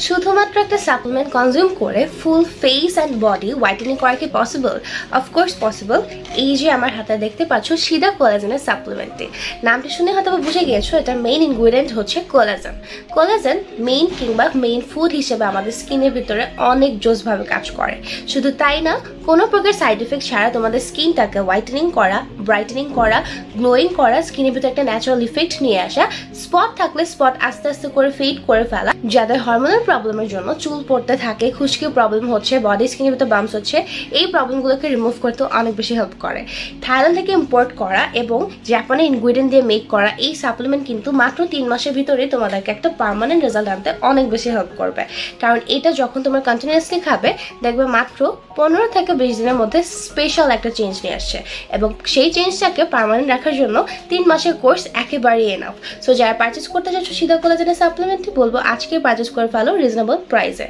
শুধুমাত্র একটা supplement consume করে full face and body whitening করা কি পসিবল? Of course possible. এই যে আমার হাতে দেখতে পাচ্ছ সিদা কোলাজেনের সাপ্লিমেন্টটি, নামটি শুনে হয়তো বুঝে গিয়েছো এটার মেইন ইনগ্রিডিয়েন্ট হচ্ছে কোলাজেন। কোলাজেন মেইন কিংবা মেইন ফুড হিসেবে আমাদের স্কিনের ভিতরে অনেক জোসভাবে কাজ করে। শুধু তাই না, কোনো প্রকার সাইড এফেক্ট ছাড়া তোমাদের স্কিনটাকে হোয়াইটেনিং করা, ব্রাইটেনিং করা, গ্লোয়িং করা, স্কিনের ভিতরে একটা ন্যাচারাল ইফেক্ট নিয়ে আসা, স্পট থাকলে স্পট আস্তে আস্তে করে ফেড করে ফেলা, যাদের হরমোনাল প্রবলেমের জন্য চুল পড়তে থাকে, খুশকি প্রবলেম হচ্ছে, বডি স্কিনের ভিতরে বাম্পস হচ্ছে, এই প্রবলেমগুলোকে রিমুভ করতে অনেক বেশি হেল্প করে। থাইল্যান্ড থেকে ইম্পোর্ট করা এবং জাপানের ইনগ্রিডিয়েন্ট দিয়ে মেক করা এই সাপ্লিমেন্ট কিন্তু মাত্র 3 মাসের ভিতরে তোমাদেরকে একটা পার্মানেন্ট রেজাল্ট আনতে অনেক বেশি হেল্প করবে। কারণ এটা যখন তোমরা কন্টিনিউয়াসলি খাবে, দেখবে মাত্র 15 থেকে 20 দিনের মধ্যে স্পেশাল একটা চেঞ্জ নিয়ে আসছে, এবং সেই চেঞ্জটাকে পার্মানেন্ট রাখার জন্য 3 মাসের কোর্স একেবারেই এনাফ। সো যারা পারচেস করতে চাচ্ছ সিদা কোলাজেনের সাপ্লিমেন্টটি, বলবো আজকে পারচেস করে ফেলো রিজনেবল প্রাইসে।